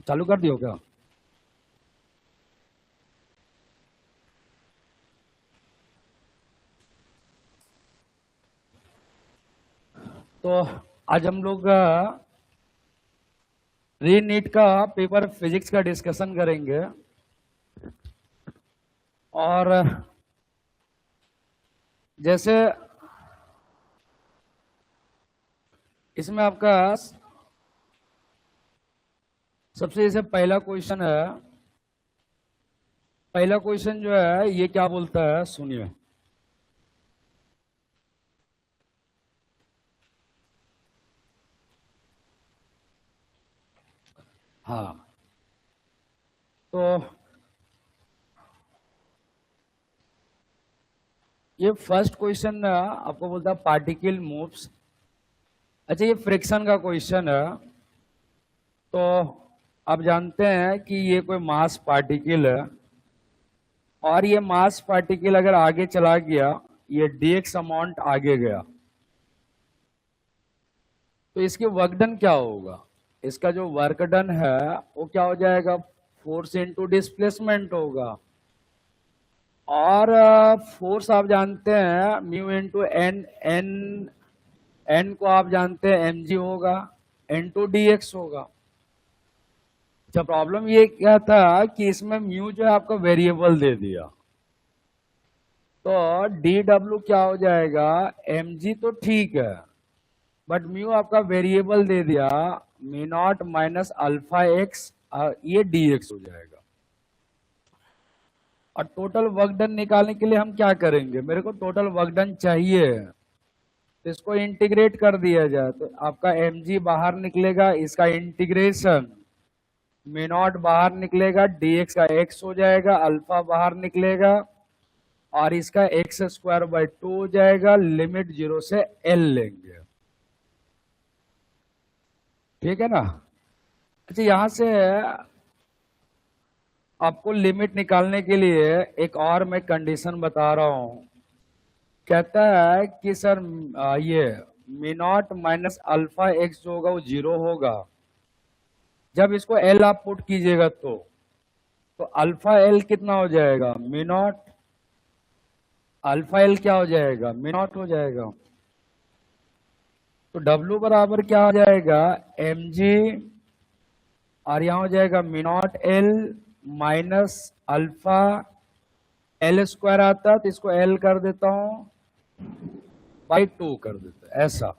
चालू कर दियो क्या? तो आज हम लोग री नीट का पेपर फिजिक्स का डिस्कशन करेंगे। और जैसे इसमें आपका सबसे जैसे पहला क्वेश्चन है। पहला क्वेश्चन जो है ये क्या बोलता है, सुनिए। हाँ, तो ये फर्स्ट क्वेश्चन आपको बोलता है पार्टिकल मूव्स। अच्छा, ये फ्रिक्शन का क्वेश्चन है। तो आप जानते हैं कि ये कोई मास पार्टिकल है और ये मास पार्टिकल अगर आगे चला गया, ये dx अमाउंट आगे गया, तो इसके वर्क डन क्या होगा? इसका जो वर्क डन है वो क्या हो जाएगा? फोर्स इनटू डिस्प्लेसमेंट होगा। और फोर्स आप जानते हैं म्यू इनटू एन, एन को आप जानते हैं mg होगा, इनटू dx होगा। अच्छा, प्रॉब्लम ये क्या था कि इसमें म्यू जो है आपको वेरिएबल दे दिया, तो dw क्या हो जाएगा? mg तो ठीक है, बट म्यू आपका वेरिएबल दे दिया, mu naught minus alpha x, ये dx हो जाएगा। और टोटल वर्क डन निकालने के लिए हम क्या करेंगे? मेरे को टोटल वर्क डन चाहिए, तो इसको इंटीग्रेट कर दिया जाए तो आपका mg बाहर निकलेगा, इसका इंटीग्रेशन म्यू नॉट बाहर निकलेगा, dx का x हो जाएगा, अल्फा बाहर निकलेगा और इसका एक्स स्क्वायर बाई 2 हो जाएगा। लिमिट 0 से l लेंगे, ठीक है ना? अच्छा, यहां से आपको लिमिट निकालने के लिए एक और मैं कंडीशन बता रहा हूं। कहता है कि सर ये me not minus alpha x जो होगा वो 0 होगा। जब इसको एल आप पुट कीजिएगा तो अल्फा एल कितना हो जाएगा? मी नॉट अल्फा एल क्या हो जाएगा? मी नॉट हो जाएगा। तो W बराबर क्या हो जाएगा? mg, और यहां हो जाएगा me naught L minus alpha L square आता है, तो इसको एल कर देता हूं बाई 2 कर देता, ऐसा।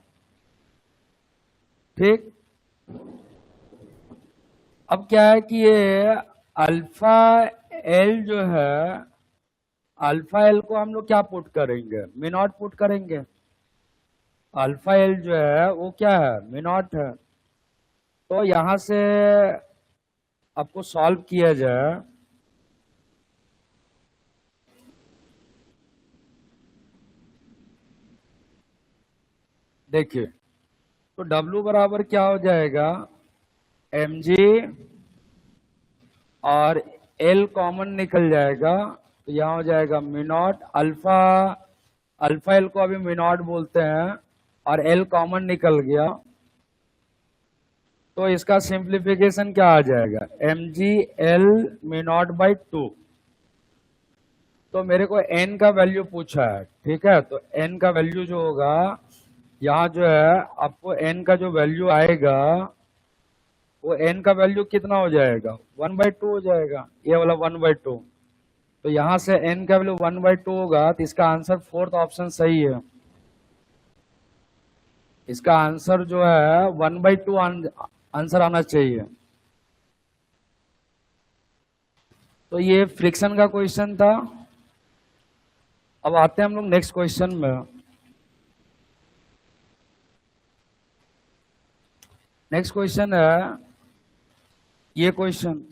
ठीक, अब क्या है कि ये अल्फा एल जो है, अल्फा एल को हम लोग क्या पुट करेंगे? मी नॉट पुट करेंगे। अल्फा एल जो है वो क्या है? मी नॉट है। तो यहां से आपको सॉल्व किया जाए, देखिए, तो W बराबर क्या हो जाएगा? mg, और L कॉमन निकल जाएगा, तो यहां हो जाएगा me not alpha, alpha L को अभी मी नॉट बोलते हैं, और L कॉमन निकल गया, तो इसका सिंप्लीफिकेशन क्या आ जाएगा? mg L me not by 2। तो मेरे को n का वैल्यू पूछा है, ठीक है? तो n का वैल्यू जो होगा, यहाँ जो है आपको n का जो वैल्यू आएगा वो n का वैल्यू कितना हो जाएगा? 1/2 हो जाएगा, ये वाला 1/2। तो यहां से n का वैल्यू 1/2 होगा, तो इसका आंसर फोर्थ ऑप्शन सही है। इसका आंसर जो है 1/2 आंसर आना चाहिए। तो ये फ्रिक्शन का क्वेश्चन था। अब आते हैं हम लोग नेक्स्ट क्वेश्चन में। नेक्स्ट क्वेश्चन है ये क्वेश्चन।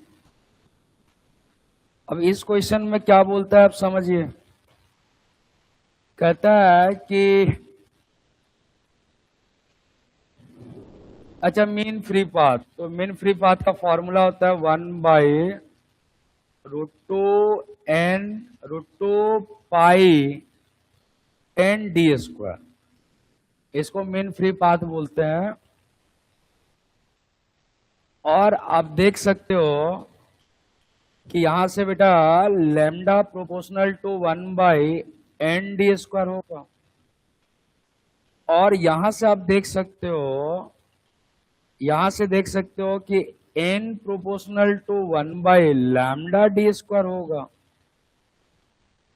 अब इस क्वेश्चन में क्या बोलता है आप समझिए। कहता है कि अच्छा, मीन फ्री पाथ, तो मीन फ्री पाथ का फॉर्मूला होता है 1/√2n√2π10d²। इसको मीन फ्री पाथ बोलते हैं। और आप देख सकते हो कि यहां से बेटा lambda proportional to 1/n d² होगा। और यहां से आप देख सकते हो, यहां से देख सकते हो कि n प्रोपोर्शनल टू 1/λ d² होगा।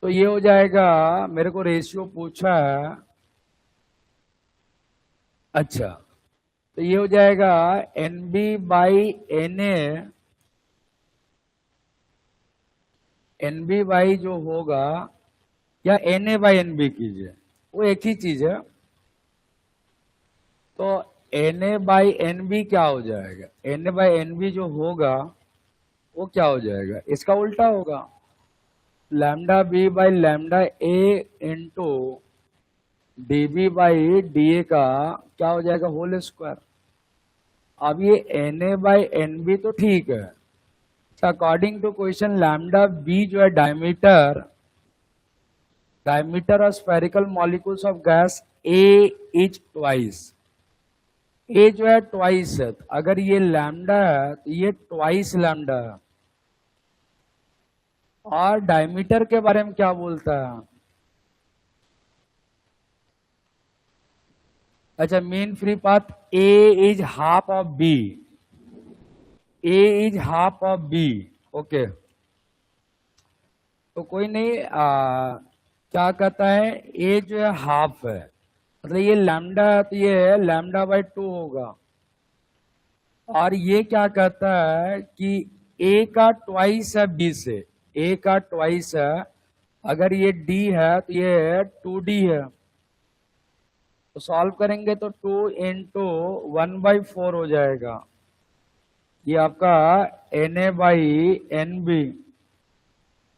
तो ये हो जाएगा, मेरे को रेशियो पूछा है, अच्छा, तो ये हो जाएगा NB/NA जो होगा, या NA/NB कीजिए, वो एक ही चीज है। तो NA/NB क्या हो जाएगा, NA/NB जो होगा वो क्या हो जाएगा, इसका उल्टा होगा, λB/λA इंटू dB/dA का क्या हो जाएगा, होल स्क्वायर। अब ये NA/NB तो ठीक है, according to question lambda B जो है diameter of spherical molecules of gas A is twice. A जो है ट्वाइस है, अगर ये लैम्डा है तो ये ट्वाइस लैम्डा है। और डायमीटर के बारे में क्या बोलता है, अच्छा, mean free path A is half of B, A is half of B, okay. तो कोई नहीं, क्या कहता है, ए जो है हाफ है, मतलब ये लैम्डा है तो ये λ/2 होगा। और ये क्या कहता है कि ए का ट्वाइस है बी से, ए का ट्वाइस है, अगर ये डी है तो ये 2D है। तो सॉल्व करेंगे तो 2 इंटू 1/4 हो जाएगा, ये आपका NA/NB।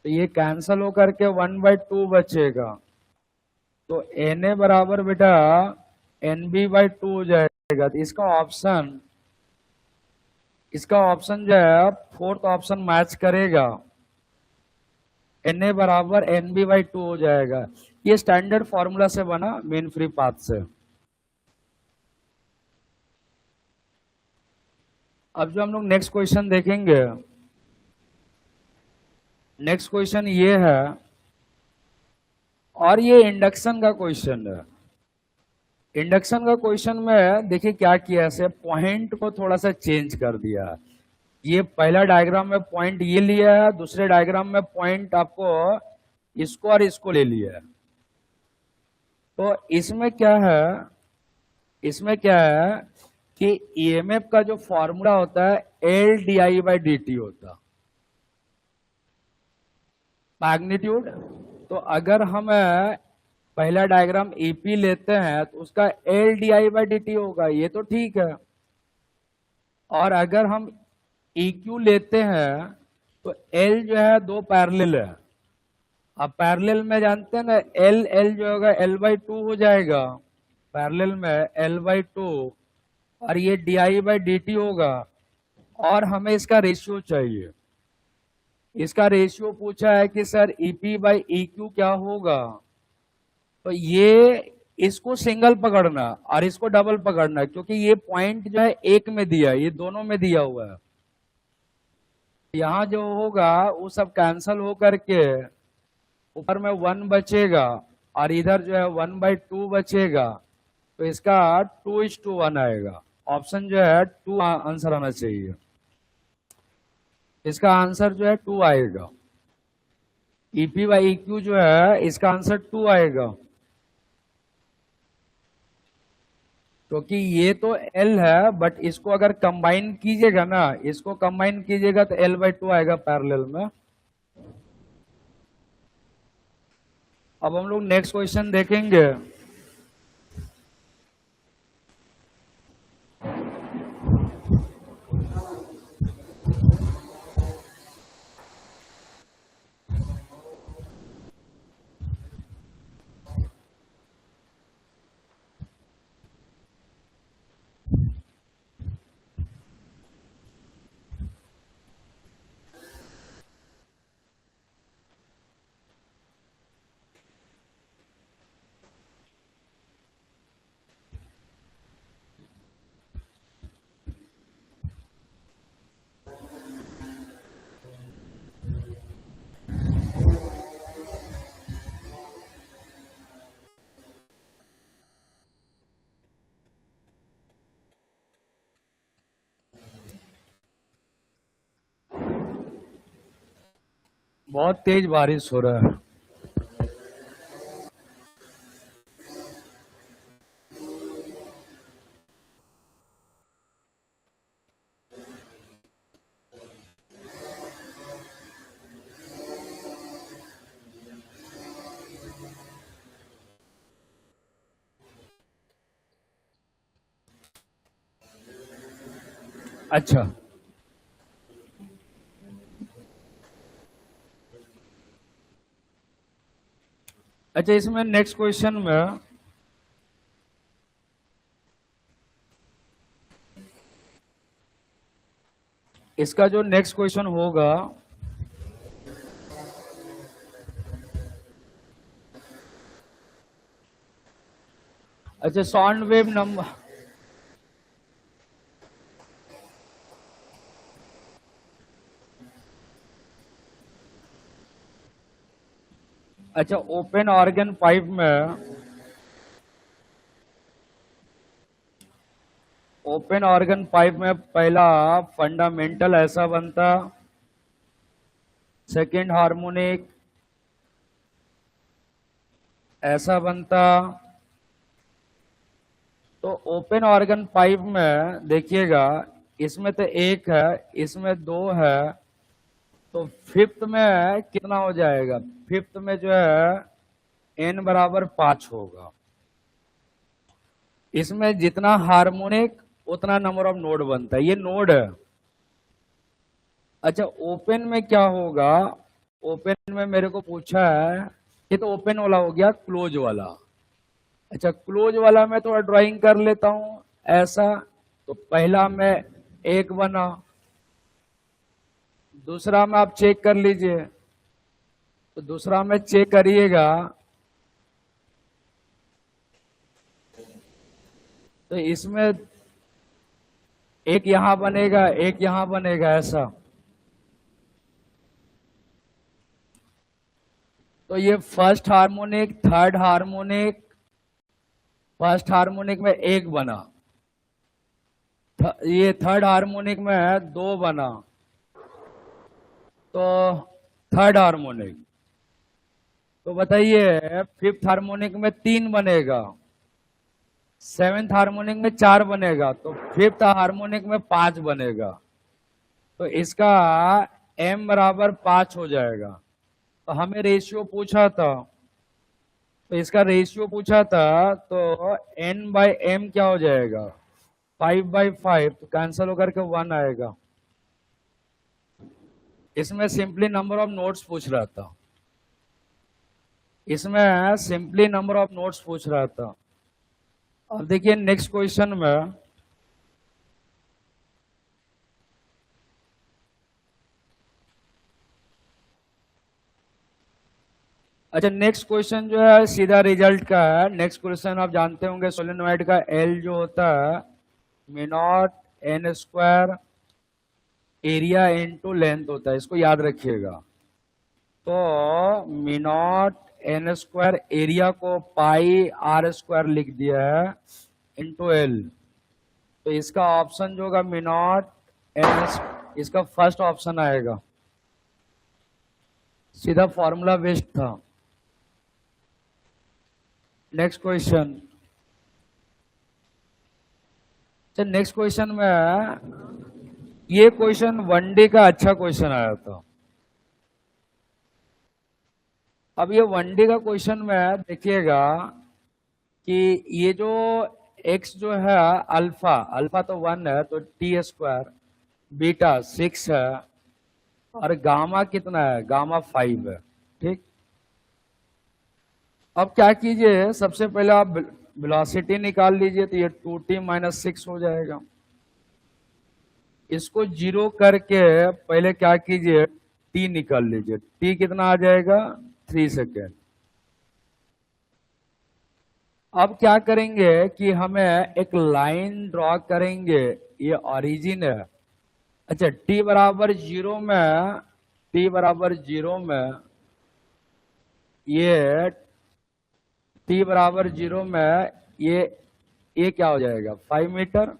तो ये कैंसल होकर के 1/2 बचेगा, तो NA बराबर बेटा NB/2 हो जाएगा। तो इसका ऑप्शन जो है फोर्थ ऑप्शन मैच करेगा, NA बराबर NB/2 हो जाएगा। ये स्टैंडर्ड फॉर्मूला से बना, मेन फ्री पाथ से। अब जो हम लोग नेक्स्ट क्वेश्चन देखेंगे, नेक्स्ट क्वेश्चन ये है, और ये इंडक्शन का क्वेश्चन है। इंडक्शन का क्वेश्चन में देखिए क्या किया, ऐसे पॉइंट को थोड़ा सा चेंज कर दिया। ये पहला डायग्राम में पॉइंट ये लिया है, दूसरे डायग्राम में पॉइंट आपको इसको और इसको ले लिया है। तो इसमें क्या है, इसमें क्या है कि ईएमएफ का जो फॉर्मूला होता है LdI/dt होता है, मैग्नीट्यूड। तो अगर हम पहला डायग्राम EP लेते हैं तो उसका LdI/dt होगा, ये तो ठीक है। और अगर हम EQ लेते हैं तो L जो है दो पैरेलल है, अब पैरेलल में जानते हैं ना, L जो होगा L/2 हो जाएगा, पैरेलल में L/2, और ये DI/dt होगा। और हमें इसका रेशियो चाहिए, इसका रेशियो पूछा है कि सर EP/EQ क्या होगा। तो ये इसको सिंगल पकड़ना और इसको डबल पकड़ना, क्योंकि ये पॉइंट जो है एक में दिया है, ये दोनों में दिया हुआ है। यहां जो होगा वो सब कैंसल हो करके ऊपर में 1 बचेगा, और इधर जो है 1/2 बचेगा। तो इसका 2:1 आएगा। ऑप्शन जो है 2 आंसर आना चाहिए, इसका आंसर जो है 2 आएगा। EP/EQ जो है इसका आंसर 2 आएगा, क्योंकि ये तो L है, बट इसको अगर कंबाइन कीजिएगा ना, इसको कंबाइन कीजिएगा तो L/2 आएगा पैरेलल में। अब हम लोग नेक्स्ट क्वेश्चन देखेंगे। बहुत तेज बारिश हो रहा है। अच्छा, अच्छा, इसमें नेक्स्ट क्वेश्चन में इसका जो नेक्स्ट क्वेश्चन होगा, अच्छा, साउंड वेव नंबर, अच्छा, ओपन ऑर्गन पाइप में, ओपन ऑर्गन पाइप में पहला फंडामेंटल ऐसा बनता, सेकेंड हार्मोनिक ऐसा बनता। तो ओपन ऑर्गन पाइप में देखिएगा, इसमें तो एक है, इसमें दो है, तो फिफ्थ में कितना हो जाएगा? फिफ्थ में जो है n बराबर 5 होगा। इसमें जितना हार्मोनिक उतना नंबर ऑफ नोड बनता है, ये नोड है। अच्छा, ओपन में क्या होगा? ओपन में मेरे को पूछा है, ये तो ओपन वाला हो गया, क्लोज वाला। अच्छा, क्लोज वाला मैं थोड़ा ड्राइंग कर लेता हूं ऐसा। तो पहला में एक बना, दूसरा में आप चेक कर लीजिए, तो दूसरा में चेक करिएगा, तो इसमें एक यहां बनेगा, एक यहां बनेगा ऐसा। तो ये first harmonic, third harmonic, first harmonic में एक बना, ये थर्ड हार्मोनिक में दो बना, तो थर्ड हार्मोनिक। तो बताइए फिफ्थ हार्मोनिक में तीन बनेगा, सेवेंथ हार्मोनिक में चार बनेगा, तो फिफ्थ हार्मोनिक में पांच बनेगा। तो इसका m बराबर 5 हो जाएगा। तो हमें रेशियो पूछा था, तो इसका रेशियो पूछा था, तो n बाई m क्या हो जाएगा? 5/5, तो कैंसिल होकर के 1 आएगा। इसमें सिंपली नंबर ऑफ नोट्स पूछ रहा था, इसमें सिंपली नंबर ऑफ नोट्स पूछ रहा था। अब देखिए नेक्स्ट क्वेश्चन में, अच्छा, नेक्स्ट क्वेश्चन जो है सीधा रिजल्ट का है। नेक्स्ट क्वेश्चन आप जानते होंगे, सोलेनोइड का एल जो होता है mu not an square area into length होता है, इसको याद रखिएगा। तो mu not an square area को पाई आर स्क्वायर लिख दिया है इनटू एल। तो इसका ऑप्शन जो होगा म्यू नॉट एन, इसका फर्स्ट ऑप्शन आएगा, सीधा फॉर्मूला बेस्ड था। नेक्स्ट क्वेश्चन, अच्छा, नेक्स्ट क्वेश्चन में, ये क्वेश्चन वनडे का अच्छा क्वेश्चन आया था। अब ये वनडे का क्वेश्चन में देखिएगा कि ये जो x जो है अल्फा, अल्फा तो 1 है, तो टी स्क्वायर, बीटा 6 है, और गामा कितना है? गामा 5 है। ठीक, अब क्या कीजिए, सबसे पहले आप वेलोसिटी निकाल लीजिए, तो ये 2t माइनस 6 हो जाएगा। इसको जीरो करके पहले क्या कीजिए, t निकाल लीजिए, t कितना आ जाएगा? 3 सेकेंड। अब क्या करेंगे कि हमें एक लाइन ड्रॉ करेंगे, ये ओरिजिन है। अच्छा, t बराबर 0 में, t बराबर 0 में, ये t बराबर 0 में ये क्या हो जाएगा? 5 मीटर।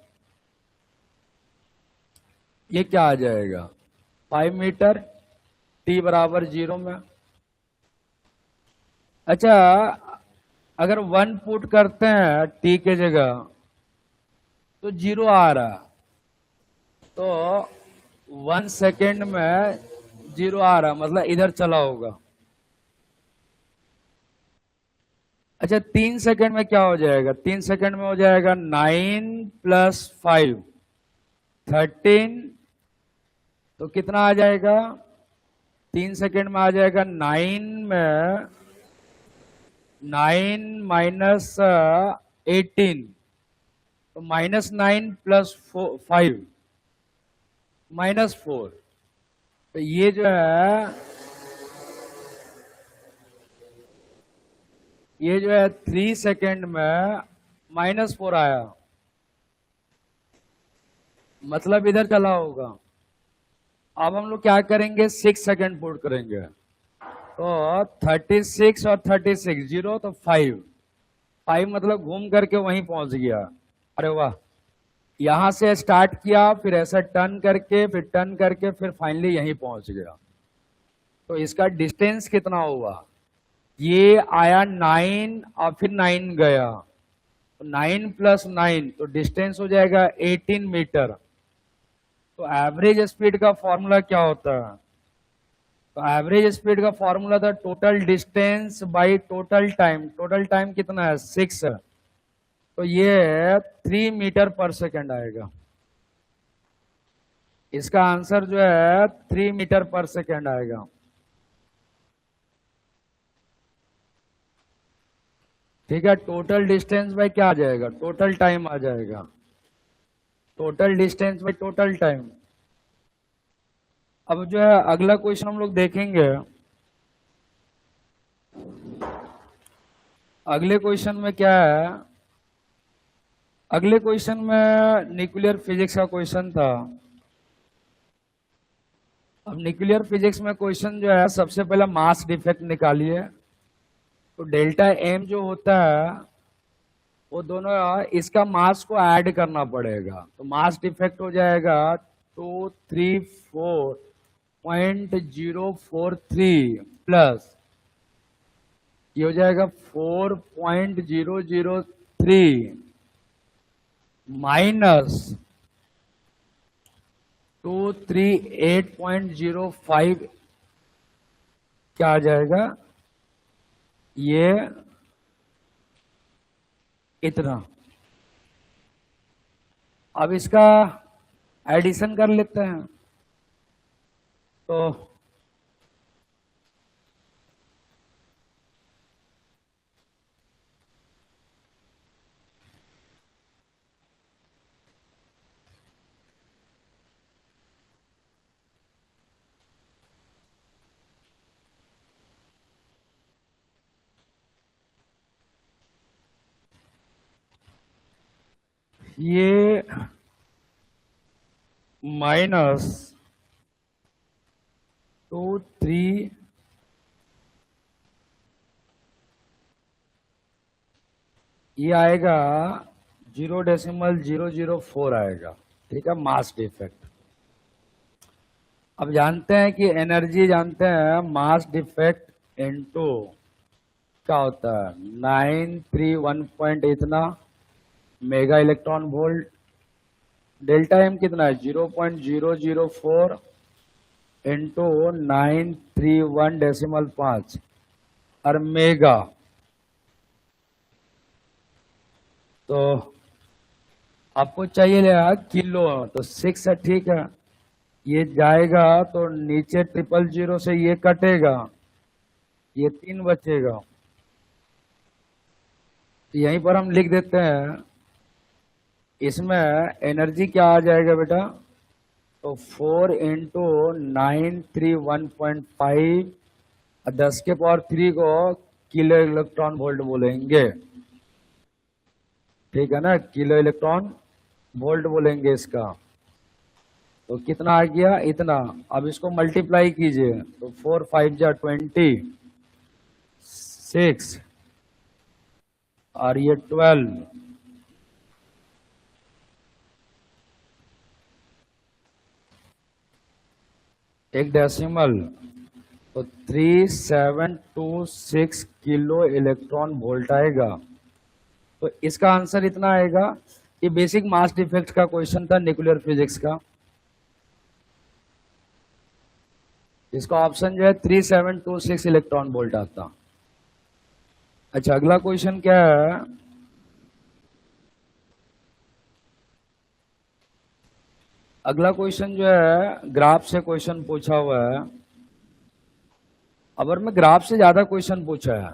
ये क्या आ जाएगा? 5 मीटर। t बराबर 0 में। अच्छा, अगर 1 पुट करते हैं t के जगह तो 0 आ रहा, तो 1 सेकेंड में 0 आ रहा, मतलब इधर चला होगा। अच्छा, 3 सेकेंड में क्या हो जाएगा? 3 सेकेंड में हो जाएगा 9 + 5 13, तो कितना आ जाएगा? 3 सेकेंड में आ जाएगा 9 में 9 माइनस 18, तो -9 + 5 -4, तो ये जो है, ये जो है 3 सेकेंड में -4 आया, मतलब इधर चला होगा। अब हम लोग क्या करेंगे? 6 सेकेंड पुट करेंगे, तो 36 और 36 0, तो 5 मतलब घूम करके वहीं पहुंच गया। अरे वाह, यहां से स्टार्ट किया, फिर ऐसा टर्न करके, फिर टर्न करके, फिर फाइनली यहीं पहुंच गया। तो इसका डिस्टेंस कितना हुआ? ये आया 9 और फिर 9 गया, तो 9 + 9, तो डिस्टेंस हो जाएगा 18 मीटर। तो एवरेज स्पीड का फॉर्मूला क्या होता है? तो एवरेज स्पीड का फॉर्मूला था total distance by total time. Total time कितना है? 6 है, तो ये 3 मीटर पर सेकेंड आएगा। इसका आंसर जो है 3 मीटर पर सेकेंड आएगा। ठीक है, टोटल डिस्टेंस बाई क्या आ जाएगा? टोटल टाइम आ जाएगा। Total distance by total time. अब जो है अगला क्वेश्चन हम लोग देखेंगे। अगले क्वेश्चन में क्या है? अगले क्वेश्चन में न्यूक्लियर फिजिक्स का क्वेश्चन था। अब न्यूक्लियर फिजिक्स में क्वेश्चन जो है, सबसे पहले मास डिफेक्ट निकालिए। तो डेल्टा एम जो होता है, वो दोनों इसका मास को ऐड करना पड़ेगा, तो मास डिफेक्ट हो जाएगा 234.043 प्लस ये हो जाएगा 4.003 माइनस 238.05, क्या आ जाएगा? ये इतना। अब इसका एडिशन कर लेते हैं, तो ये -23, ये आएगा 0.004 आएगा। ठीक है, मास डिफेक्ट। अब जानते हैं कि एनर्जी जानते हैं, मास डिफेक्ट इनटू क्या होता है? 931 पॉइंट इतना mega electron volt. Delta M कितना है? 0.004 इंटू 931.5 और मेगा, तो आपको चाहिए किलो, तो 6 है। ठीक है, ये जाएगा तो नीचे 000 से ये कटेगा, ये 3 बचेगा, तो यहीं पर हम लिख देते हैं। इसमें एनर्जी क्या आ जाएगा बेटा? तो 4 इंटू 931.5, 10 के पावर 3 को किलो इलेक्ट्रॉन वोल्ट बोलेंगे। ठीक है ना, किलो इलेक्ट्रॉन वोल्ट बोलेंगे इसका। तो कितना आ गया? इतना। अब इसको मल्टीप्लाई कीजिए, तो 4 5 जा 26 और ये 12, एक डेसिमल तो 3726 किलो इलेक्ट्रॉन वोल्ट आएगा। तो इसका आंसर इतना आएगा। ये बेसिक मास डिफेक्ट का क्वेश्चन था न्यूक्लियर फिजिक्स का। इसका ऑप्शन जो है 3726 इलेक्ट्रॉन वोल्ट आता। अच्छा, अगला क्वेश्चन क्या है? अगला क्वेश्चन जो है ग्राफ से क्वेश्चन पूछा हुआ है। अगर मैं ग्राफ से ज्यादा क्वेश्चन पूछा है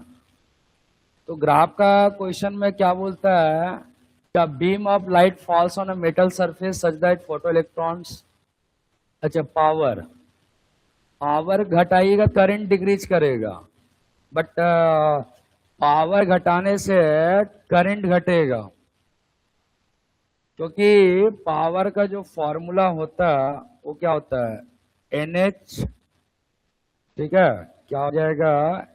तो ग्राफ का क्वेश्चन में क्या बोलता है? क्या beam of light falls on a metal surface such that photo electrons. अच्छा, पावर पावर घटाइएगा, करंट डिक्रीज करेगा, बट पावर घटाने से करंट घटेगा, क्योंकि पावर का जो फॉर्मूला होता है वो क्या होता है? NH। ठीक है, क्या हो जाएगा?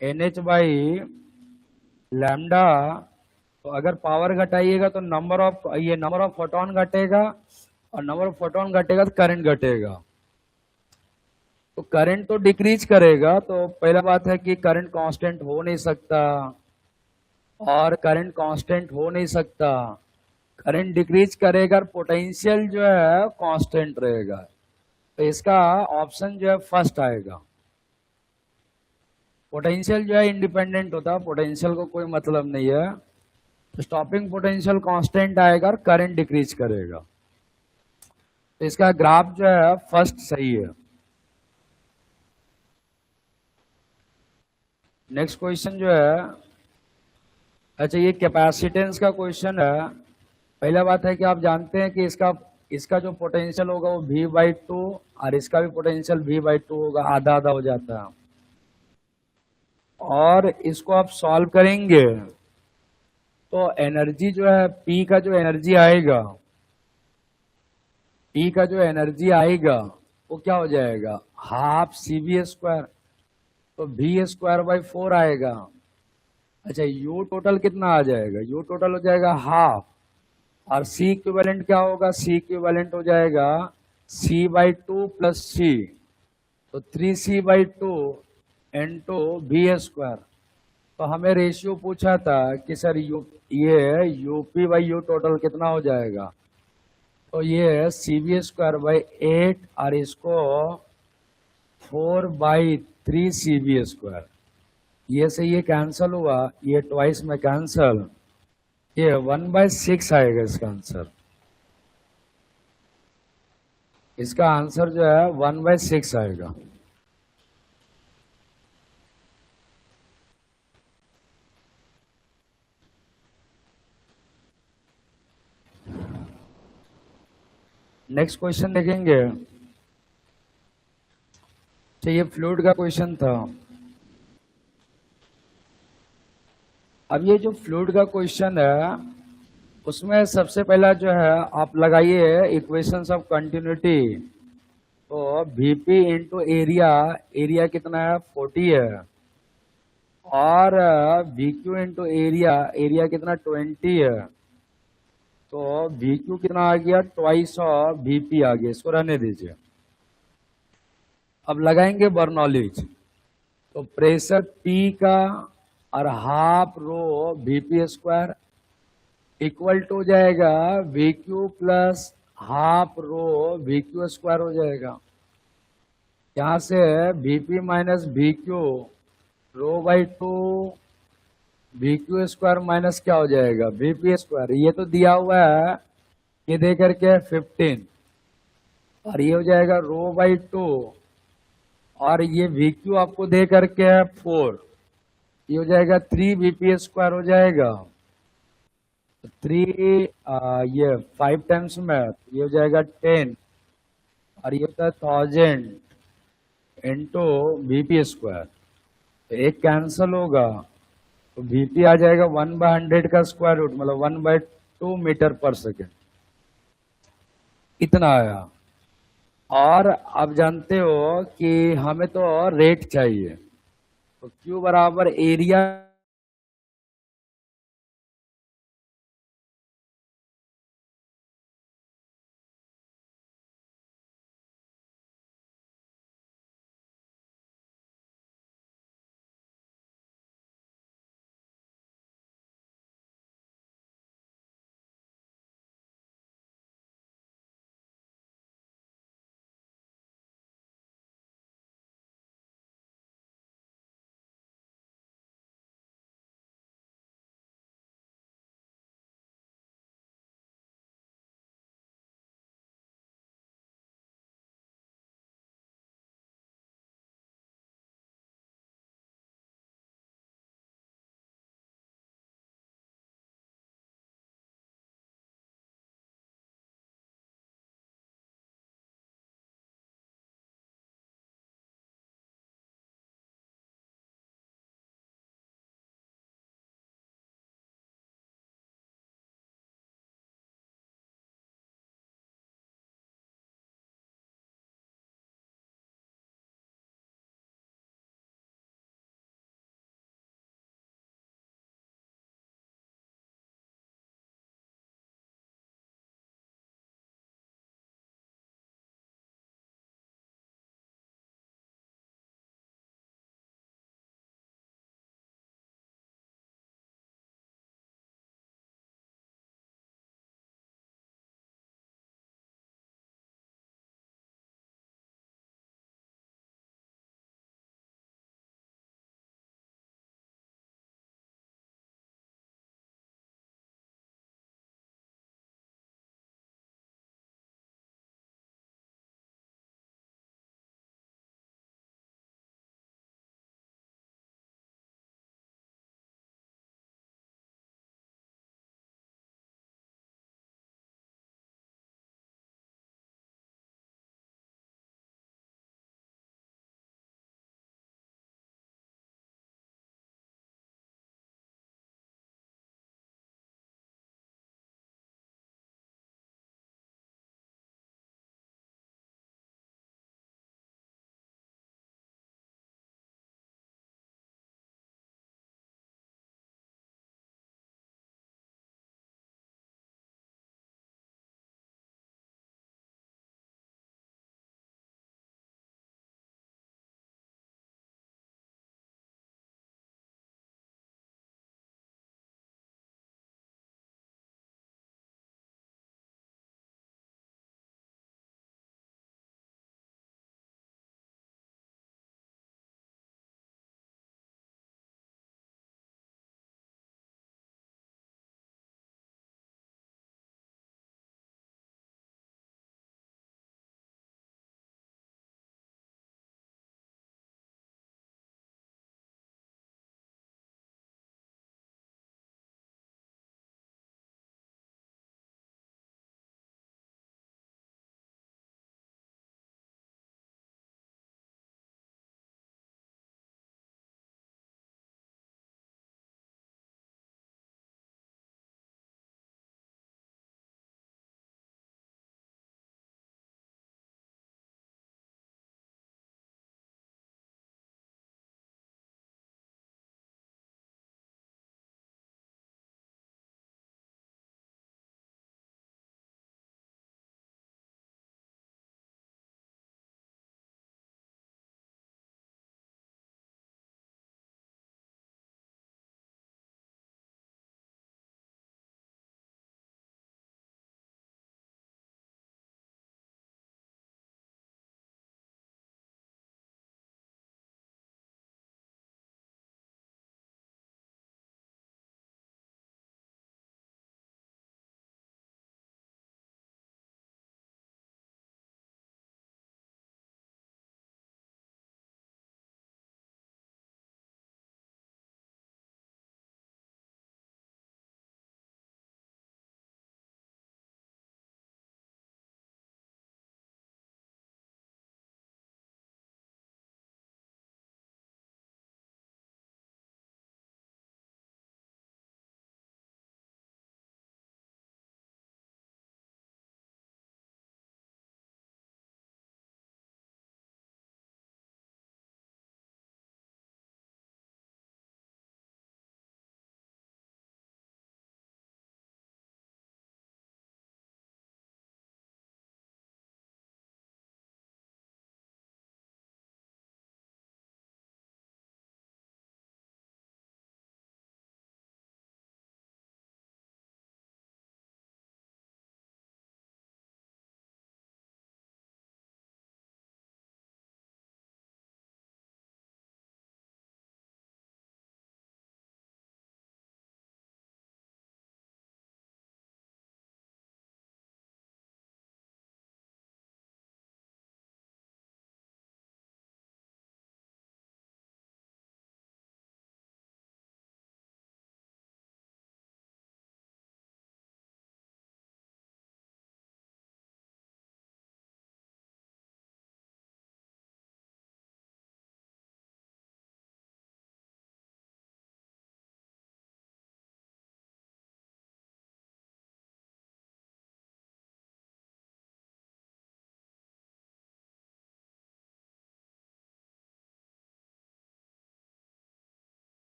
NH by lambda. तो अगर पावर घटाइएगा तो नंबर ऑफ फोटोन घटेगा, और नंबर ऑफ फोटोन घटेगा तो करंट घटेगा। तो करंट तो डिक्रीज करेगा, तो पहला बात है कि करंट कांस्टेंट हो नहीं सकता, और करंट कांस्टेंट हो नहीं सकता। करंट डिक्रीज करेगा, पोटेंशियल जो है कांस्टेंट रहेगा। तो इसका ऑप्शन जो है फर्स्ट आएगा। पोटेंशियल जो है इंडिपेंडेंट होता है, पोटेंशियल को कोई मतलब नहीं है। तो स्टॉपिंग पोटेंशियल कांस्टेंट आएगा और करंट डिक्रीज करेगा। तो इसका ग्राफ जो है फर्स्ट सही है। नेक्स्ट क्वेश्चन जो है, अच्छा ये कैपेसिटेंस का क्वेश्चन है। पहला बात है कि आप जानते हैं कि इसका इसका जो पोटेंशियल होगा वो V/2, और इसका भी पोटेंशियल V/2 होगा, आधा आधा हो जाता है। और इसको आप सॉल्व करेंगे तो एनर्जी जो है P का जो एनर्जी आएगा, P का जो एनर्जी आएगा वो क्या हो जाएगा? Half CV²। तो V²/4 आएगा। अच्छा, U टोटल कितना आ जाएगा? U टोटल हो जाएगा हाफ, और C इक्विवेलेंट क्या होगा? C इक्विवेलेंट हो जाएगा C/2 प्लस C। तो 3C/2 इंटू V²। तो हमें रेशियो पूछा था कि सर ये UP/U टोटल कितना हो जाएगा? तो ये CV²/8, और इसको 4/3 CV²। ये से ये कैंसल हुआ, ये ट्वाइस में कैंसल, ये 1/6 आएगा इसका आंसर। इसका आंसर जो है 1/6 आएगा। नेक्स्ट क्वेश्चन देखेंगे। तो ये फ्लूइड का क्वेश्चन था। अब ये जो फ्लूइड का क्वेश्चन है उसमें सबसे पहला जो है आप लगाइए इक्वेशंस ऑफ कंटिन्यूटी। तो VP इंटू एरिया, एरिया कितना है? 40 है। और VQ इंटू एरिया, एरिया कितना? 20 है। तो VQ कितना आ गया? ट्वाइस ऑफ VP आ गया। इसको रहने दीजिए। अब लगाएंगे बर्नौलीज। तो प्रेशर P का और half rho VP² equal to हो जाएगा VQ plus half rho VQ² हो जाएगा। यहां से VP minus VQ रो/2 VQ² minus क्या हो जाएगा? VP²। ये तो दिया हुआ है, ये दे करके 15, और ये हो जाएगा रो/2, और ये VQ आपको दे करके 4, ये हो जाएगा 3 VP² हो जाएगा। 3 ये 5 टाइम्स में ये हो जाएगा 10, और ये होता है 1000 इंटू VP²। तो एक कैंसल होगा, तो VP आ जाएगा 1/100 का स्क्वायर रूट, मतलब 1/2 मीटर पर सेकेंड। इतना आया। और आप जानते हो कि हमें तो रेट चाहिए, तो Q बराबर एरिया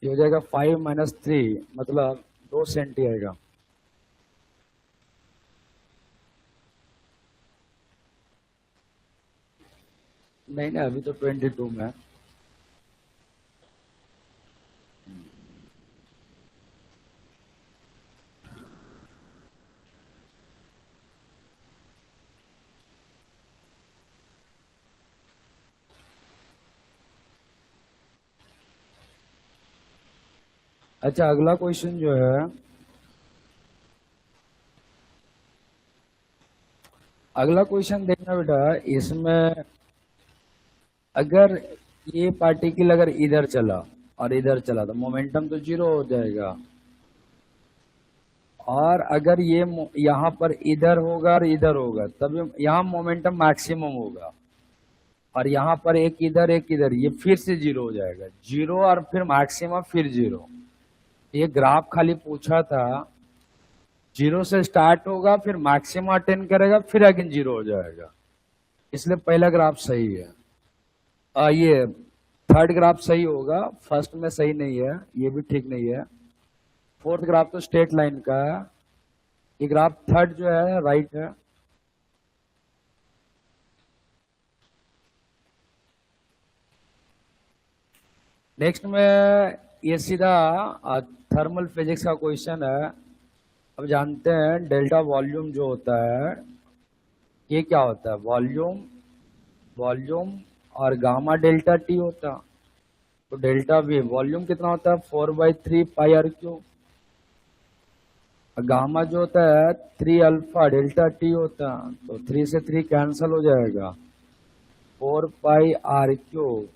ये हो जाएगा 5 माइनस 3 मतलब 2 सेंटी आएगा। नहीं नहीं, अभी तो 22 में है। अच्छा, अगला क्वेश्चन जो है, अगला क्वेश्चन देखना बेटा। इसमें अगर ये पार्टिकल अगर इधर चला और इधर चला तो मोमेंटम तो जीरो हो जाएगा। और अगर ये यहाँ पर इधर होगा और इधर होगा तब यहाँ मोमेंटम मैक्सिमम होगा। और यहाँ पर एक इधर, ये फिर से जीरो हो जाएगा। जीरो और फिर मैक्सिमम फिर जीरो। ये ग्राफ खाली पूछा था, जीरो से स्टार्ट होगा फिर मैक्सिमम अटेन करेगा फिर अगेन जीरो हो जाएगा। इसलिए पहला ग्राफ सही है। ये थर्ड ग्राफ सही होगा, फर्स्ट में सही नहीं है, ये भी ठीक नहीं है। फोर्थ ग्राफ तो स्ट्रेट लाइन का है, ये ग्राफ थर्ड जो है राइट है। नेक्स्ट में ये सीधा थर्मल फिजिक्स का क्वेश्चन है। अब जानते हैं डेल्टा वॉल्यूम जो होता है ये क्या होता है, वॉल्यूम और गामा डेल्टा टी होता। तो डेल्टा वी वॉल्यूम कितना होता है 4/3 पाई आर क्यूब। गामा जो होता है 3 अल्फा डेल्टा टी होता, तो 3 से 3 कैंसल हो जाएगा, 4 pi R cube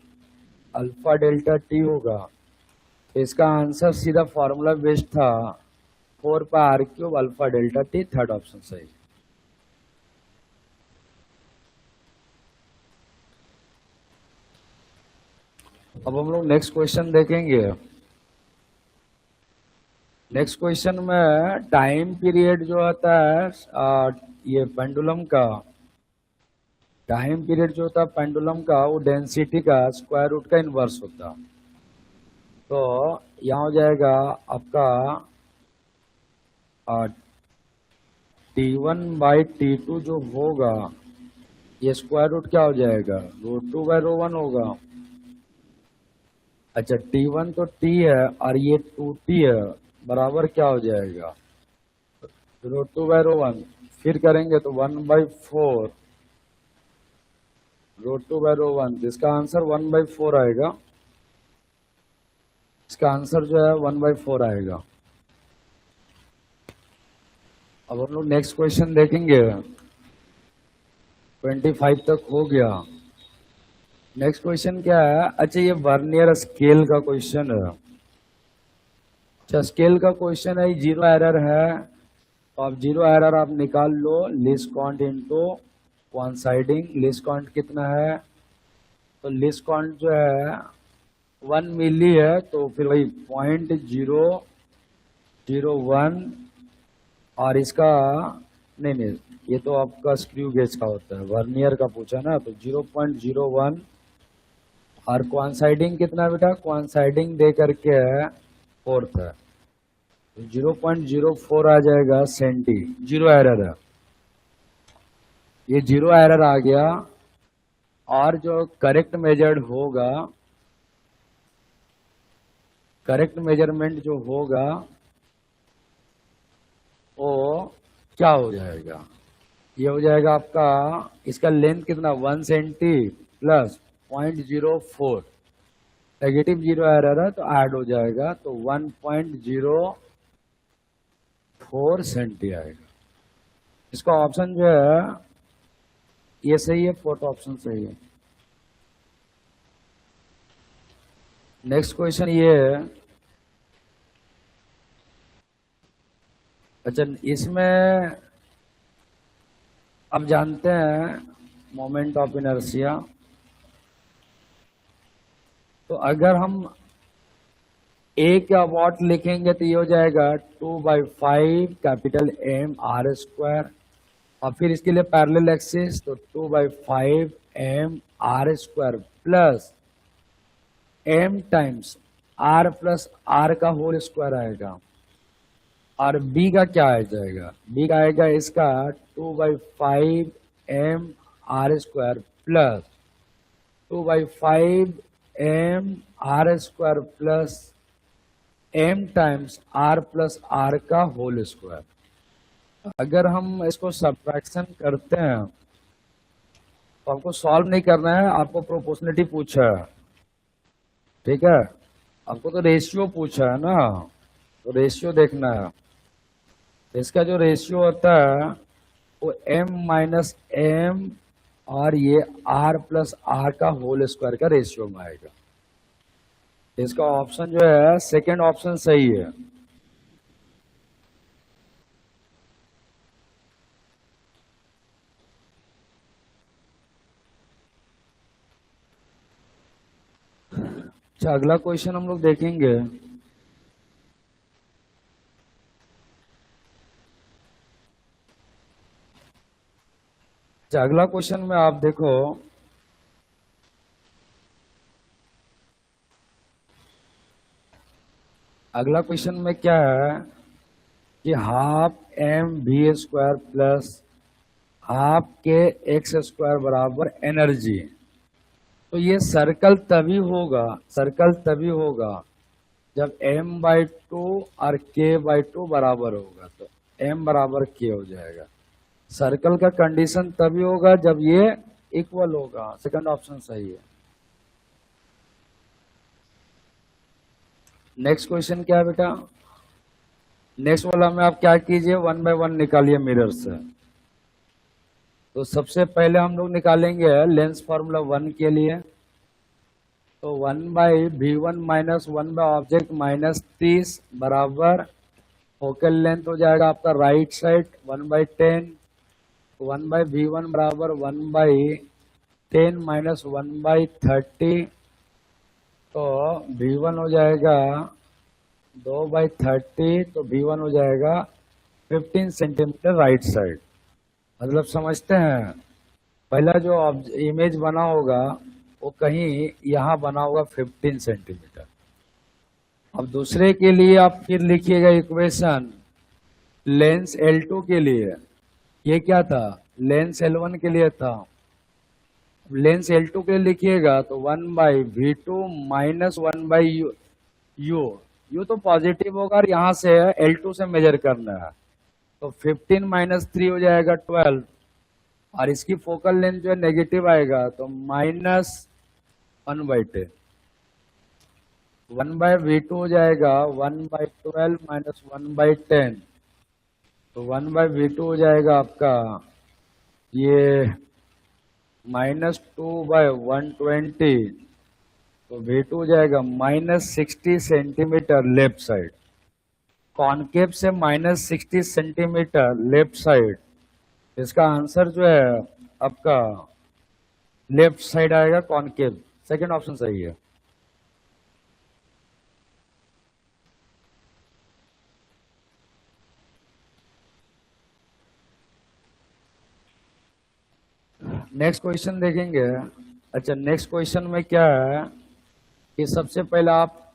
alpha delta T होगा। तो इसका आंसर सीधा फॉर्मूला बेस्ड था, 4 pi R cube alpha delta T, third option सही। अब हम लोग नेक्स्ट क्वेश्चन देखेंगे। नेक्स्ट क्वेश्चन में टाइम पीरियड जो आता है ये पेंडुलम का टाइम पीरियड जो होता है पेंडुलम का, वो डेंसिटी का स्क्वायर रूट का इनवर्स होता। तो यहाँ हो जाएगा आपका T1/T2 जो होगा, ये स्क्वायर रूट क्या हो जाएगा, ρ2/ρ1 होगा। अच्छा, T1 तो T है और ये 2T है, बराबर क्या हो जाएगा, ρ2/ρ1। फिर करेंगे तो 1/4 ρ2/ρ1, इसका आंसर 1/4 आएगा। इसका आंसर जो है 1/4 आएगा। अब हम लोग नेक्स्ट क्वेश्चन देखेंगे। 25 तक हो गया। नेक्स्ट क्वेश्चन क्या है, अच्छा ये वर्नियर स्केल का क्वेश्चन है। अच्छा, स्केल का क्वेश्चन है, जीरो एरर है, तो आप जीरो एरर आप निकाल लो, least count into coinciding. Least count कितना है, तो लीस्ट काउंट जो है 1 मिली है, तो फिर वही 0.001। और इसका नहीं, ये तो आपका स्क्रू गेज का होता है, वर्नियर का पूछा ना, तो 0.01। और कोइंसाइडिंग कितना बेटा, कोइंसाइडिंग दे करके है फोर्थ है, तो 0.04 आ जाएगा सेंटी। जीरो एरर है, ये जीरो एरर आ गया। और जो करेक्ट मेजर्ड होगा, करेक्ट मेजरमेंट जो होगा वो क्या हो जाएगा, ये हो जाएगा आपका, इसका लेंथ कितना 1 centi plus 0.04, negative zero error है तो ऐड हो जाएगा, तो 1.04 सेंटी आएगा। इसका ऑप्शन जो है ये सही है, फोर्थ ऑप्शन सही है। नेक्स्ट क्वेश्चन ये है, अच्छा इसमें अब जानते हैं मोमेंट ऑफ इनर्शिया। तो अगर हम ए का वॉट लिखेंगे तो ये हो जाएगा 2/5 कैपिटल M r²। और फिर इसके लिए पैरेलल एक्सिस, तो 2/5 M r² plus M times R plus R का होल स्क्वायर आएगा। और बी का क्या आ जाएगा, बी का आएगा इसका 2/5 m r² plus 2/5 m r² plus m times r plus r का होल स्क्वायर। अगर हम इसको सब्ट्रैक्शन करते हैं तो आपको सॉल्व नहीं करना है, आपको प्रोपोर्शनलिटी पूछा है, ठीक है। आपको तो रेशियो पूछा है ना, तो रेशियो देखना है। तो इसका जो रेशियो होता है वो m-m और ये r प्लस r का होल स्क्वायर का रेशियो में आएगा। इसका ऑप्शन जो है सेकेंड ऑप्शन सही है। अच्छा, अगला क्वेश्चन हम लोग देखेंगे। अच्छा, अगला क्वेश्चन में आप देखो, अगला क्वेश्चन में क्या है कि half m v² plus half के x² बराबर एनर्जी। तो ये सर्कल तभी होगा, सर्कल तभी होगा जब m/2 और k/2 बराबर होगा, तो m बराबर k हो जाएगा। सर्कल का कंडीशन तभी होगा जब ये इक्वल होगा। सेकंड ऑप्शन सही है। नेक्स्ट क्वेश्चन क्या है बेटा, नेक्स्ट वाला में आप क्या कीजिए, 1 बाय 1 निकालिए मिरर से। तो सबसे पहले हम लोग निकालेंगे लेंस फॉर्मूला 1 के लिए। तो 1/v1 माइनस 1/ऑब्जेक्ट माइनस 30 बराबर फोकल लेंथ हो जाएगा आपका राइट साइड 1/10। 1/v1 बराबर 1/10 माइनस 1/30, तो v1 हो जाएगा 2/30, तो v1 हो जाएगा 15 सेंटीमीटर राइट साइड। मतलब समझते हैं, पहला जो इमेज बना होगा वो कहीं यहाँ बना होगा 15 सेंटीमीटर। अब दूसरे के लिए आप फिर लिखिएगा इक्वेशन लेंस L2 के लिए। ये क्या था, लेंस L1 के लिए था। लेंस L2 के लिए लिखिएगा तो 1/v2 माइनस 1/u। यू तो पॉजिटिव होगा और यहाँ से L2 से मेजर करना है, तो 15 माइनस 3 हो जाएगा 12। और इसकी फोकल लेंथ जो है नेगेटिव आएगा, तो -1/10। 1/v2 हो जाएगा 1/12 माइनस 1/10, तो 1/v2 हो जाएगा आपका ये -2/120, तो v2 हो जाएगा -60 सेंटीमीटर लेफ्ट साइड। कॉनकेव से -60 सेंटीमीटर लेफ्ट साइड, इसका आंसर जो है आपका लेफ्ट साइड आएगा कॉनकेव। सेकंड ऑप्शन सही है। नेक्स्ट क्वेश्चन देखेंगे। अच्छा, नेक्स्ट क्वेश्चन में क्या है कि सबसे पहले आप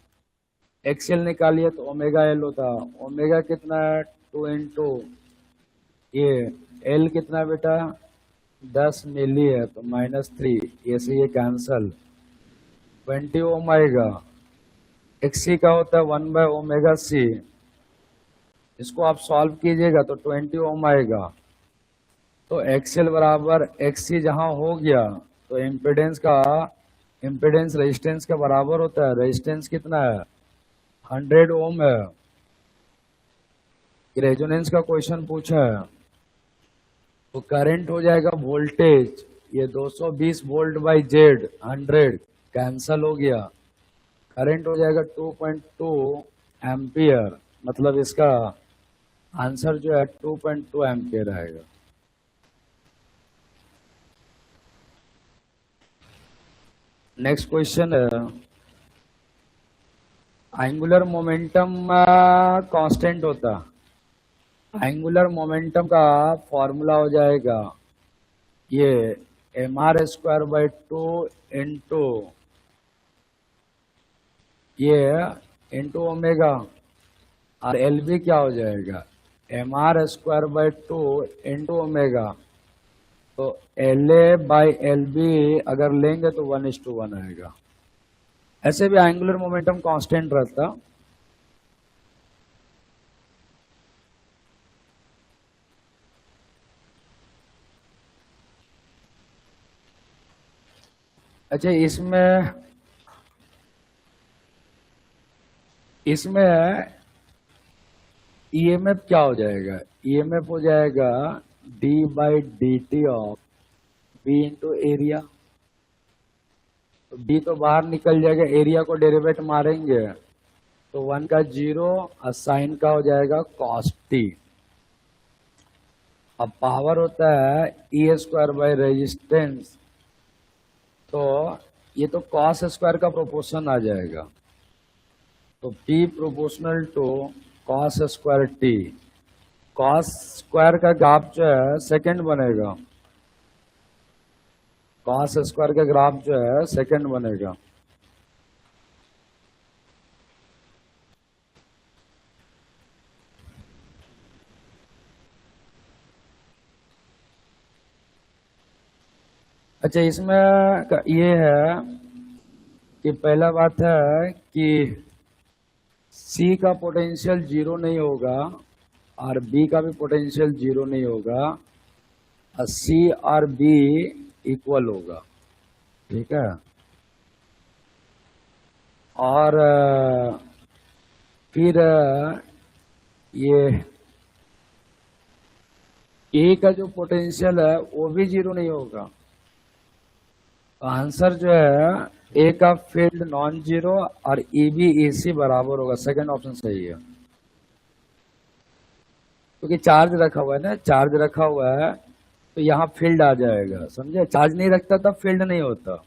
एक्सएल निकालिए, तो ओमेगा एल होता, ओमेगा कितना है 2 इंटू ये एल कितना बेटा 10 मिली है, तो -3, ये से ये कैंसल 20 ओम आएगा। एक्सी का होता है 1/ओमेगा c, इसको आप सॉल्व कीजिएगा तो 20 ओम आएगा। तो एक्सएल बराबर एक्सी जहां हो गया तो इम्पिडेंस रेजिस्टेंस का बराबर होता है। रेजिस्टेंस कितना है 100 ओम है। रेजोनेंस का क्वेश्चन पूछा है, तो करंट हो जाएगा वोल्टेज, ये 220 वोल्ट बाई जेड 100 कैंसल हो गया। करंट हो जाएगा 2.2 एम्पियर, मतलब इसका आंसर जो है 2.2 एम्पियर आएगा। नेक्स्ट क्वेश्चन है, एंगुलर मोमेंटम कांस्टेंट होता, एंगुलर मोमेंटम का फॉर्मूला हो जाएगा ये mr² बाई 2 इंटू ये इंटू ओमेगा, और एल बी क्या हो जाएगा, M R square by two into omega. तो L A by L B अगर लेंगे तो 1:1 आएगा। ऐसे भी एंगुलर मोमेंटम कांस्टेंट रहता। अच्छा, इसमें ईएमएफ क्या हो जाएगा, ईएमएफ हो जाएगा D by D T of B into area. तो डी तो बाहर निकल जाएगा, एरिया को डेरिवेट मारेंगे तो 1 का 0 और साइन का हो जाएगा कॉस टी। अब पावर होता है ई स्क्वायर बाई रेजिस्टेंस, तो ये तो कॉस स्क्वायर का प्रोपोर्शन आ जाएगा। तो P proportional to cos square T. Cos square का ग्राफ जो है सेकंड बनेगा, कॉस स्क्वायर का ग्राफ जो है सेकंड बनेगा। अच्छा, इसमें ये है कि पहला बात है कि C का पोटेंशियल 0 नहीं होगा और B का भी पोटेंशियल 0 नहीं होगा, और C और B इक्वल होगा, ठीक है। और फिर ये A का जो पोटेंशियल है वो भी 0 नहीं होगा। आंसर जो है ए का फील्ड नॉन जीरो और ई बी ए सी बराबर होगा, सेकंड ऑप्शन सही है। क्योंकि चार्ज रखा हुआ है ना, चार्ज रखा हुआ है तो यहाँ फील्ड आ जाएगा, समझे। चार्ज नहीं रखता तब फील्ड नहीं होता।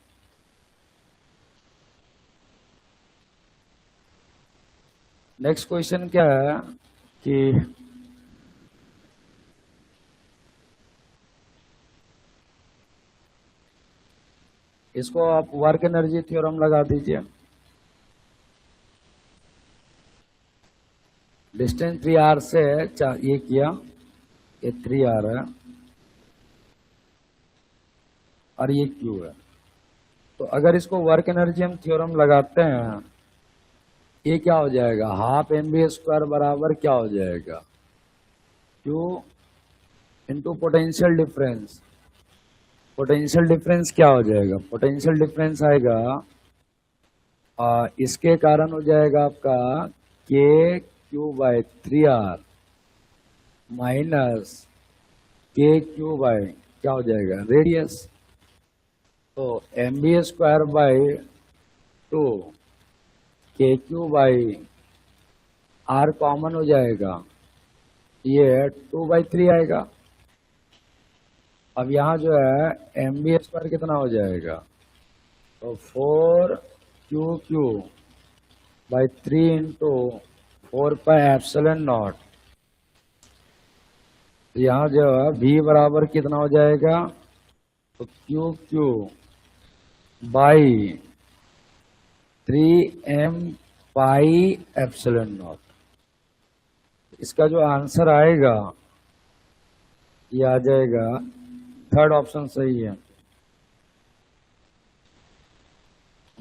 नेक्स्ट क्वेश्चन क्या है कि इसको आप वर्क एनर्जी थ्योरम लगा दीजिए। डिस्टेंस 3r से ये किया, ये 3r है और ये q है। तो अगर इसको वर्क एनर्जी हम थ्योरम लगाते हैं, ये क्या हो जाएगा, हाफ एम बी स्क्वायर बराबर क्या हो जाएगा, q into potential difference. Potential difference क्या हो जाएगा, पोटेंशियल डिफरेंस आएगा इसके कारण हो जाएगा आपका के क्यू बाई 3r माइनस के क्यू बाई क्या हो जाएगा रेडियस। तो एम बी स्क्वायर बाई 2 के क्यू बाई आर कॉमन हो जाएगा, ये 2/3 आएगा। अब यहाँ जो है एम बी स्क्वायर कितना हो जाएगा, तो 4 बाई 3 इंटू 4πε0। यहाँ जो है v बराबर कितना हो जाएगा, तो क्यू बाई 3m πε0। इसका जो आंसर आएगा ये आ जाएगा, थर्ड ऑप्शन सही है।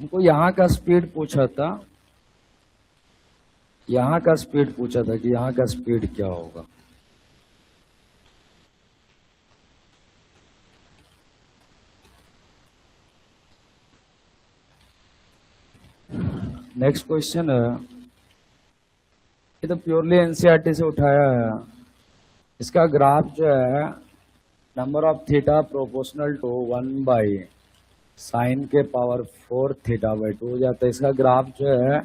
हमको यहाँ का स्पीड पूछा था, यहाँ का स्पीड पूछा था कि यहाँ का स्पीड क्या होगा। नेक्स्ट क्वेश्चन है, ये तो प्योरली एनसीईआरटी से उठाया है। इसका ग्राफ जो है number of theta proportional to 1/sin के पावर 4 θ/2 हो जाता है। इसका ग्राफ जो है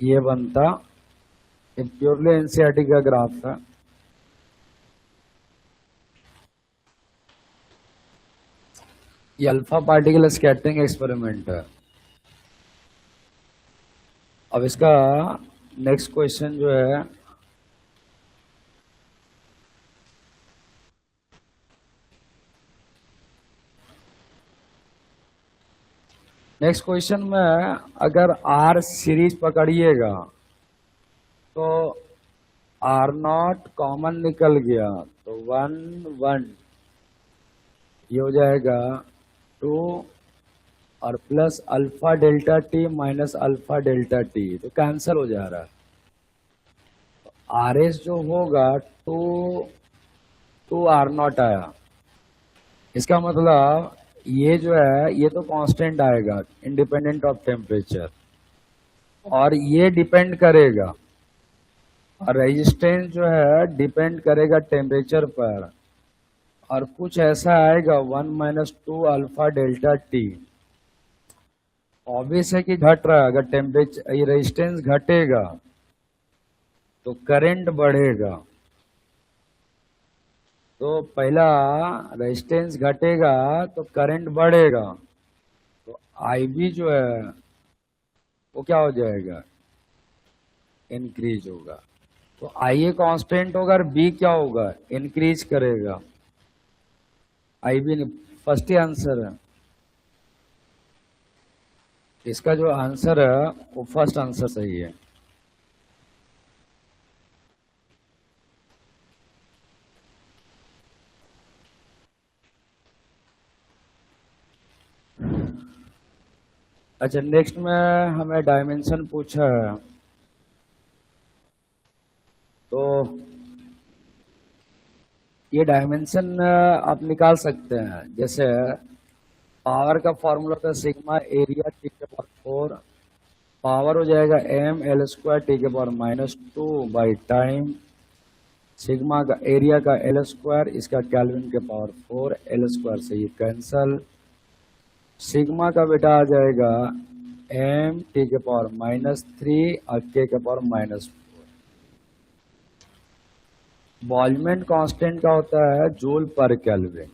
ये बनता, ये प्योरली एनसीईआरटी का ग्राफ है। ये अल्फा पार्टिकल स्कैटरिंग एक्सपेरिमेंट है। अब इसका नेक्स्ट क्वेश्चन जो है, नेक्स्ट क्वेश्चन में अगर आर सीरीज पकड़िएगा तो आर नॉट कॉमन निकल गया तो 1 1 ये हो जाएगा 2 और plus alpha delta T minus alpha delta T तो कैंसिल हो जा रहा है। आर एस जो होगा 2 आर नॉट आया, इसका मतलब ये जो है ये तो कांस्टेंट आएगा इंडिपेंडेंट ऑफ टेम्परेचर, और ये डिपेंड करेगा, और रेजिस्टेंस जो है डिपेंड करेगा टेम्परेचर पर, और कुछ ऐसा आएगा 1 minus 2 alpha delta T. Obvious है कि घट रहा है, अगर टेम्परेचर ये रेजिस्टेंस घटेगा तो करंट बढ़ेगा, तो पहला रेजिस्टेंस घटेगा तो करंट बढ़ेगा, तो आईबी जो है वो क्या हो जाएगा, इंक्रीज होगा। तो आई ए कांस्टेंट होगा और बी क्या होगा, इंक्रीज करेगा। आईबी फर्स्ट ही आंसर है, इसका जो आंसर है वो फर्स्ट आंसर सही है। अच्छा, नेक्स्ट में हमें डायमेंशन पूछा है, तो ये डायमेंशन आप निकाल सकते हैं। जैसे पावर का फॉर्मूला होता है सिग्मा एरिया टी के पावर 4, पावर हो जाएगा एम एल स्क्वायर टी के पावर -2 बाई टाइम, सिग्मा का एरिया का एल स्क्वायर, इसका केल्विन के पावर 4, एल स्क्वायर से ये कैंसल, सिग्मा का बेटा आ जाएगा एम टी के पावर -3 और के के पावर -4। बोल्ट्जमैन कांस्टेंट का होता है जूल पर केल्विन,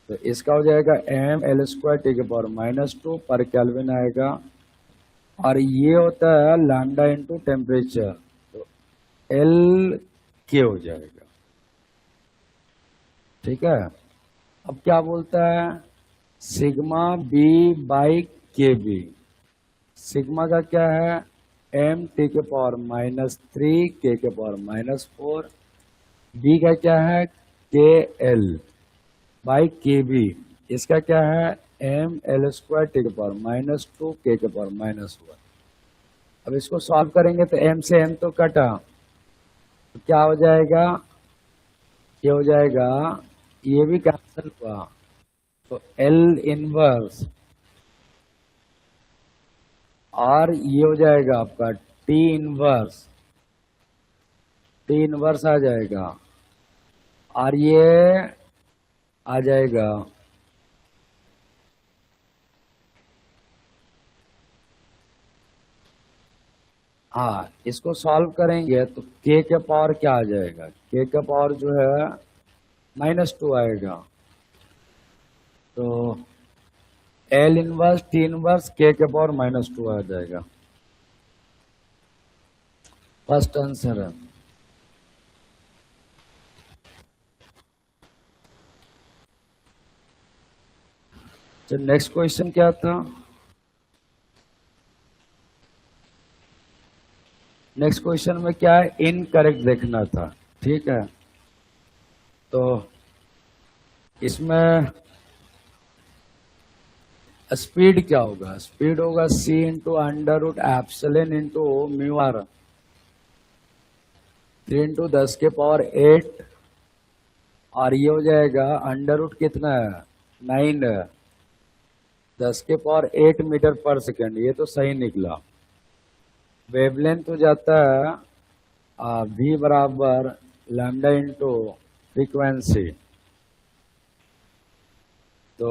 तो इसका हो जाएगा एम एल स्क्वायर टी के पावर -2 पर केल्विन आएगा, और ये होता है लैम्डा इंटू टेम्परेचर, तो एल के हो जाएगा। ठीक है, अब क्या बोलता है, सिग्मा बी बाई के बी, सिग्मा का क्या है एम टी के पावर -3 के पावर -4, बी का क्या है के एल बाई के बी, इसका क्या है एम एल स्क्वायर टी के पावर -2 के पावर -1। अब इसको सॉल्व करेंगे तो एम से एम तो कटा, तो क्या हो जाएगा, ये हो जाएगा, ये भी कैंसिल हुआ, तो एल इनवर्स, और ये हो जाएगा आपका टी इनवर्स, टी इनवर्स आ जाएगा, और ये आ जाएगा हाँ, इसको सॉल्व करेंगे तो के का पावर क्या आ जाएगा, के का पावर जो है -2 आएगा, तो एल इनवर्स टी इनवर्स के पावर -2 आ जाएगा। फर्स्ट आंसर है। तो नेक्स्ट क्वेश्चन क्या था, नेक्स्ट क्वेश्चन में क्या है, इनकरेक्ट देखना था। ठीक है, तो इसमें स्पीड क्या होगा, स्पीड होगा c into under root epsilon into mu R, 3 into 10 के पावर 8, और ये हो जाएगा अंडर रूट कितना है 9 है, 10 के पावर 8 मीटर पर सेकेंड, ये तो सही निकला। वेवलेंथ हो जाता है v बराबर लैम्डा इंटू फ्रीक्वेंसी, तो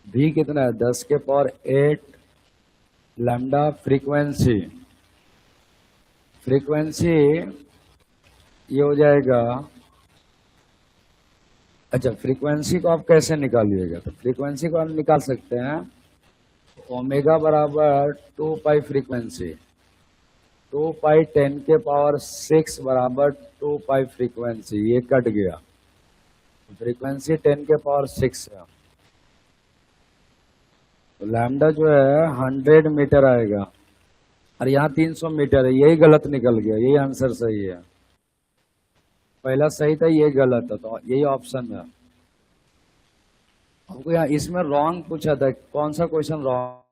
v कितना है 10 के पावर 8 लैम्डा फ्रीक्वेंसी, फ्रीक्वेंसी ये हो जाएगा। अच्छा, फ्रीक्वेंसी को आप कैसे निकालिएगा, तो फ्रीक्वेंसी को हम निकाल सकते हैं, ओमेगा बराबर 2 पाई फ्रीक्वेंसी, 2 पाई 10 के पावर 6 बराबर 2 पाई फ्रीक्वेंसी, ये कट गया, फ्रीक्वेंसी 10 के पावर 6 है, तो तो लैम्डा जो है 100 मीटर आएगा और यहाँ 300 मीटर है, यही गलत निकल गया, यही आंसर सही है। पहला सही था, ये गलत है, तो यही ऑप्शन है। हमको यहाँ इसमें रॉन्ग पूछा था, कौन सा क्वेश्चन रॉन्ग